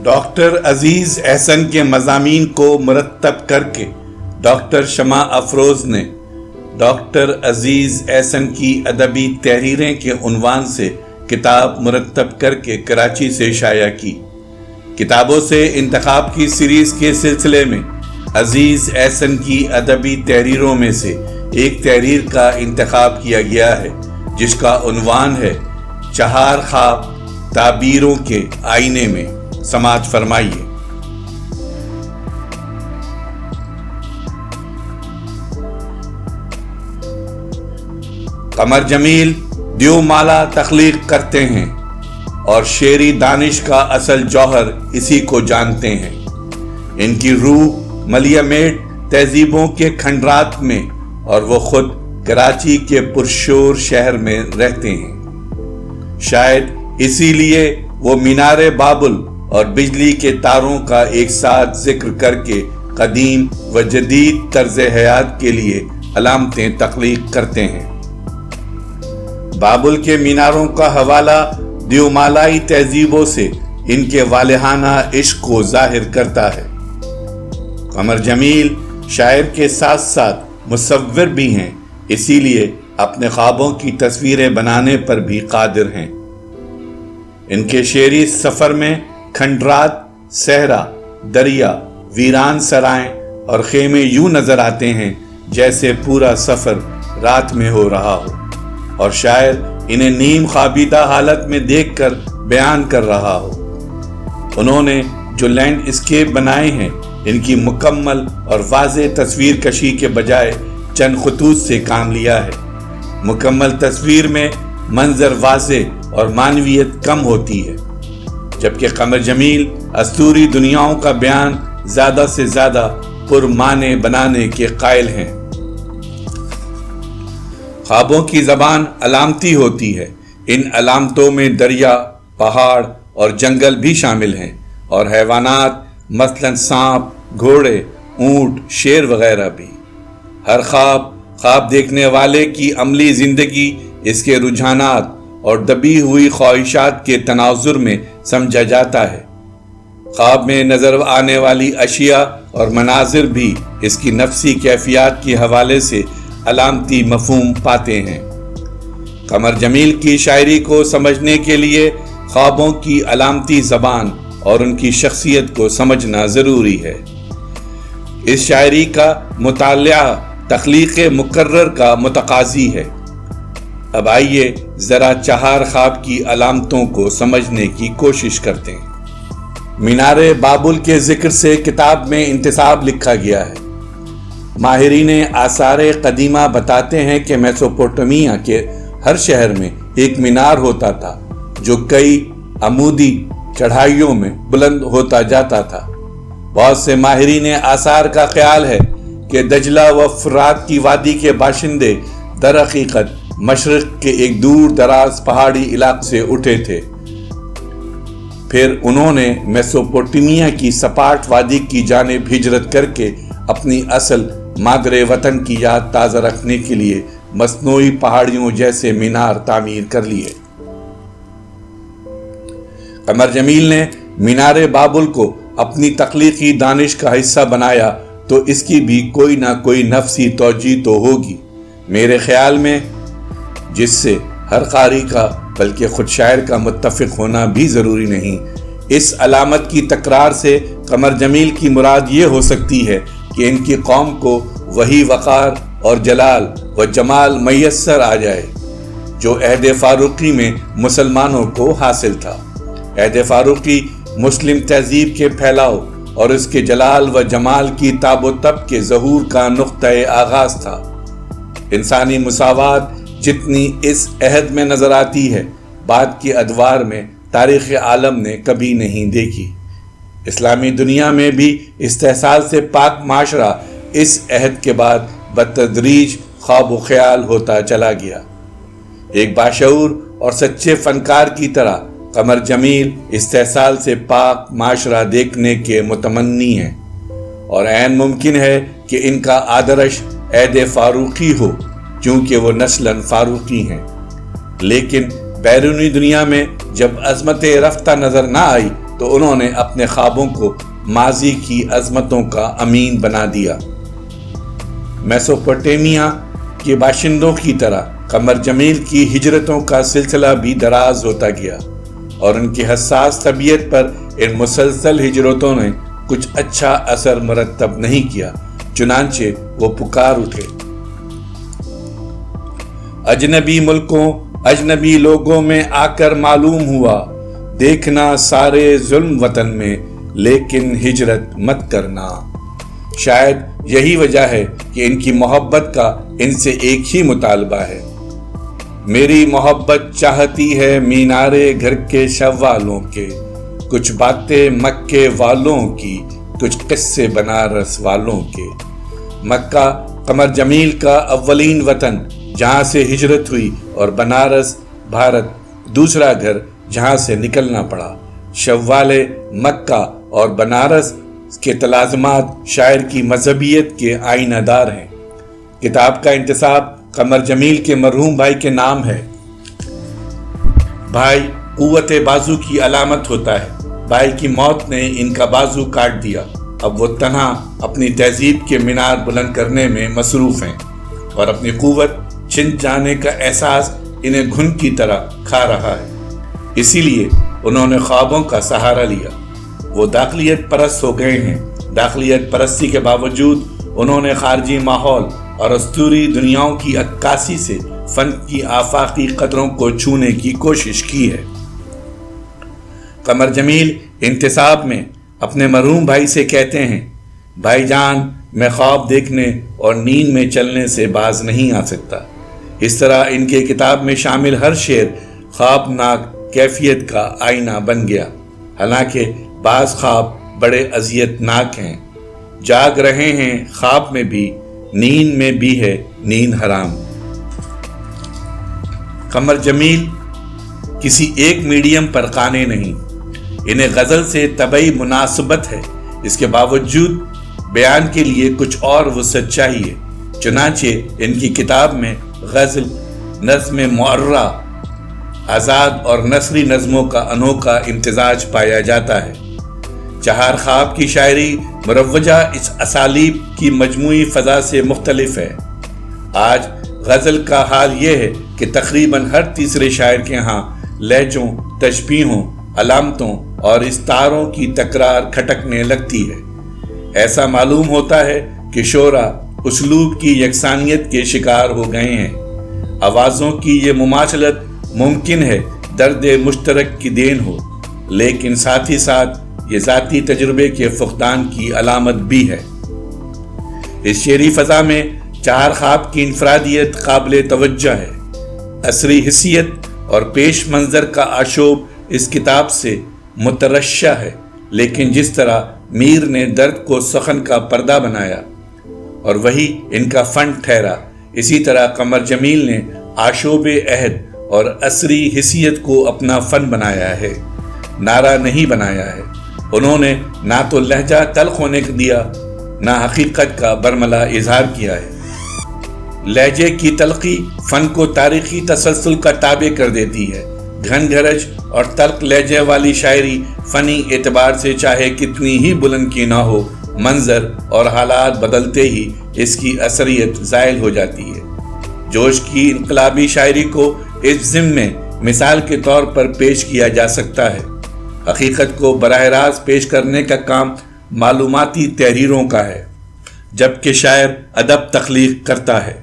Doctor عزیز احسن کے مضامین کو مرتب کر کے ڈاکٹر شمع افروز نے ڈاکٹر عزیز احسن کی ادبی تحریریں کے عنوان سے کتاب مرتب کر کے کراچی سے شائع کی۔ کتابوں سے انتخاب کی سیریز کے سلسلے میں عزیز احسن کی ادبی تحریروں میں سے ایک تحریر کا انتخاب کیا گیا ہے جس کا عنوان ہے چہار خواب تعبیروں کے آئینے میں۔ سماعت فرمائیے۔ قمر جمیل دیو مالا تخلیق کرتے ہیں اور شعری دانش کا اصل جوہر اسی کو جانتے ہیں۔ ان کی روح ملیہ میٹ تہذیبوں کے کھنڈرات میں اور وہ خود کراچی کے پرشور شہر میں رہتے ہیں۔ شاید اسی لیے وہ مینار بابل اور بجلی کے تاروں کا ایک ساتھ ذکر کر کے قدیم و جدید طرز حیات کے لیے علامتیں تخلیق کرتے ہیں۔ بابل کے میناروں کا حوالہ دیومالائی تہذیبوں سے ان کے والہانہ عشق کو ظاہر کرتا ہے۔ قمر جمیل شاعر کے ساتھ ساتھ مصور بھی ہیں، اسی لیے اپنے خوابوں کی تصویریں بنانے پر بھی قادر ہیں۔ ان کے شعری سفر میں کھنڈرات، صحرا، دریا، ویران سرائیں اور خیمے یوں نظر آتے ہیں جیسے پورا سفر رات میں ہو رہا ہو اور شاعر انہیں نیم خوابیدہ حالت میں دیکھ کر بیان کر رہا ہو۔ انہوں نے جو لینڈ اسکیپ بنائے ہیں ان کی مکمل اور واضح تصویر کشی کے بجائے چند خطوط سے کام لیا ہے۔ مکمل تصویر میں منظر واضح اور معنویت کم ہوتی ہے، جبکہ قمر جمیل اسطوری دنیاؤں کا بیان زیادہ سے زیادہ پرمعنی بنانے کے قائل ہیں۔ خوابوں کی زبان علامتی ہوتی ہے۔ ان علامتوں میں دریا، پہاڑ اور جنگل بھی شامل ہیں اور حیوانات مثلاً سانپ، گھوڑے، اونٹ، شیر وغیرہ بھی۔ ہر خواب دیکھنے والے کی عملی زندگی، اس کے رجحانات اور دبی ہوئی خواہشات کے تناظر میں سمجھا جاتا ہے۔ خواب میں نظر آنے والی اشیاء اور مناظر بھی اس کی نفسی کیفیات کے حوالے سے علامتی مفہوم پاتے ہیں۔ قمر جمیل کی شاعری کو سمجھنے کے لیے خوابوں کی علامتی زبان اور ان کی شخصیت کو سمجھنا ضروری ہے۔ اس شاعری کا مطالعہ تخلیق مقرر کا متقاضی ہے۔ اب آئیے ذرا چہار خواب کی علامتوں کو سمجھنے کی کوشش کرتے ہیں۔ مینار بابل کے ذکر سے کتاب میں انتساب لکھا گیا ہے۔ ماہرین آثار قدیمہ بتاتے ہیں کہ میسوپوٹیمیا کے ہر شہر میں ایک مینار ہوتا تھا جو کئی عمودی چڑھائیوں میں بلند ہوتا جاتا تھا۔ بہت سے ماہرین آثار کا خیال ہے کہ دجلہ و فرات کی وادی کے باشندے در حقیقت مشرق کے ایک دور دراز پہاڑی علاقے سے اٹھے تھے، پھر انہوں نے میسوپوٹیمیا کی سپاٹ وادی کی جانب ہجرت کر کے اپنی اصل مادر وطن کی یاد تازہ رکھنے کے لیے مصنوعی پہاڑیوں جیسے مینار تعمیر کر لیے۔ قمر جمیل نے مینار بابل کو اپنی تخلیقی دانش کا حصہ بنایا تو اس کی بھی کوئی نہ کوئی نفسی توجیہ تو ہوگی، میرے خیال میں، جس سے ہر قاری کا بلکہ خود شاعر کا متفق ہونا بھی ضروری نہیں۔ اس علامت کی تکرار سے قمر جمیل کی مراد یہ ہو سکتی ہے کہ ان کی قوم کو وہی وقار اور جلال و جمال میسر آ جائے جو عہد فاروقی میں مسلمانوں کو حاصل تھا۔ عہد فاروقی مسلم تہذیب کے پھیلاؤ اور اس کے جلال و جمال کی تاب و تب کے ظہور کا نقطۂ آغاز تھا۔ انسانی مساوات جتنی اس عہد میں نظر آتی ہے، بعد کے ادوار میں تاریخ عالم نے کبھی نہیں دیکھی۔ اسلامی دنیا میں بھی استحصال سے پاک معاشرہ اس عہد کے بعد بتدریج خواب و خیال ہوتا چلا گیا۔ ایک باشعور اور سچے فنکار کی طرح قمر جمیل استحصال سے پاک معاشرہ دیکھنے کے متمنی ہیں اور عین ممکن ہے کہ ان کا آدرش عہد فاروقی ہو چونکہ وہ نسلاً فاروقی ہیں، لیکن بیرونی دنیا میں جب عظمت رفتہ نظر نہ آئی تو تو انہوں نے اپنے خوابوں کو ماضی کی عظمتوں کا امین بنا دیا۔ میسوپوٹیمیا کے باشندوں کی طرح قمر جمیل کی ہجرتوں کا سلسلہ بھی دراز ہوتا گیا، اور ان کی حساس طبیعت پر ان مسلسل ہجرتوں نے کچھ اچھا اثر مرتب نہیں کیا، چنانچہ وہ پکار اٹھے۔ اجنبی ملکوں، اجنبی لوگوں میں آ کر معلوم ہوا، دیکھنا سارے ظلم وطن میں، لیکن ہجرت مت کرنا۔ شاید یہی وجہ ہے کہ ان کی محبت کا ان سے ایک ہی مطالبہ ہے۔ میری محبت چاہتی ہے مینارے گھر کے شوالوں کے، کچھ باتیں مکے والوں کی، کچھ قصے بنارس والوں کے۔ مکہ قمر جمیل کا اولین وطن جہاں سے ہجرت ہوئی، اور بنارس بھارت دوسرا گھر جہاں سے نکلنا پڑا۔ شوالے مکہ اور بنارس کے تلازمات شاعر کی مذہبیت کے آئینہ دار ہیں۔ کتاب کا انتصاب قمر جمیل کے مرحوم بھائی کے نام ہے۔ بھائی قوت بازو کی علامت ہوتا ہے۔ بھائی کی موت نے ان کا بازو کاٹ دیا۔ اب وہ تنہا اپنی تہذیب کے مینار بلند کرنے میں مصروف ہیں، اور اپنی قوت چھن جانے کا احساس انہیں گھن کی طرح کھا رہا ہے۔ اسی لیے انہوں نے خوابوں کا سہارا لیا۔ وہ داخلیت پرست ہو گئے ہیں۔ داخلیت پرستی کے باوجود انہوں نے خارجی ماحول اور اسطوری دنیاؤں کی عکاسی سے فن کی آفاقی قدروں کو چھونے کی کوشش کی ہے۔ قمر جمیل انتصاب میں اپنے مرحوم بھائی سے کہتے ہیں، بھائی جان، میں خواب دیکھنے اور نیند میں چلنے سے باز نہیں آ سکتا۔ اس طرح ان کے کتاب میں شامل ہر شعر خوابناک کیفیت کا آئینہ بن گیا۔ حالانکہ بعض خواب بڑے اذیت ناک ہیں۔ جاگ رہے ہیں خواب میں بھی، نیند میں بھی ہے نیند حرام۔ قمر جمیل کسی ایک میڈیم پر قانے نہیں۔ انہیں غزل سے طبعی مناسبت ہے، اس کے باوجود بیان کے لیے کچھ اور وسعت چاہیے۔ چنانچہ ان کی کتاب میں غزل، نظم معرہ، آزاد اور نثری نظموں کا انوکھا امتزاج پایا جاتا ہے۔ چہار خواب کی شاعری مروجہ اس اسالیب کی مجموعی فضا سے مختلف ہے۔ آج غزل کا حال یہ ہے کہ تقریباً ہر تیسرے شاعر کے ہاں لہجوں، تشبیہوں، علامتوں اور استعاروں کی تکرار کھٹکنے لگتی ہے۔ ایسا معلوم ہوتا ہے کہ شعراء اسلوب کی یکسانیت کے شکار ہو گئے ہیں۔ آوازوں کی یہ مماثلت ممکن ہے درد مشترک کی دین ہو، لیکن ساتھ ہی ساتھ یہ ذاتی تجربے کے فقدان کی علامت بھی ہے۔ اس شعری فضا میں چہار خواب کی انفرادیت قابل توجہ ہے۔ عصری حیثیت اور پیش منظر کا آشوب اس کتاب سے مترشح ہے، لیکن جس طرح میر نے درد کو سخن کا پردہ بنایا اور وہی ان کا فن ٹھہرا، اسی طرح قمر جمیل نے آشوب عہد اور عصری حیثیت کو اپنا فن بنایا ہے، نعرہ نہیں بنایا ہے۔ انہوں نے نہ تو لہجہ تلخ ہونے دیا، نہ حقیقت کا برملا اظہار کیا ہے۔ لہجے کی تلخی فن کو تاریخی تسلسل کا تابع کر دیتی ہے۔ گھن گھرج اور تلخ لہجے والی شاعری فنی اعتبار سے چاہے کتنی ہی بلند کی نہ ہو، منظر اور حالات بدلتے ہی اس کی اثریت زائل ہو جاتی ہے۔ جوش کی انقلابی شاعری کو اس ضمن میں مثال کے طور پر پیش کیا جا سکتا ہے۔ حقیقت کو براہ راست پیش کرنے کا کام معلوماتی تحریروں کا ہے، جبکہ شاعر ادب تخلیق کرتا ہے۔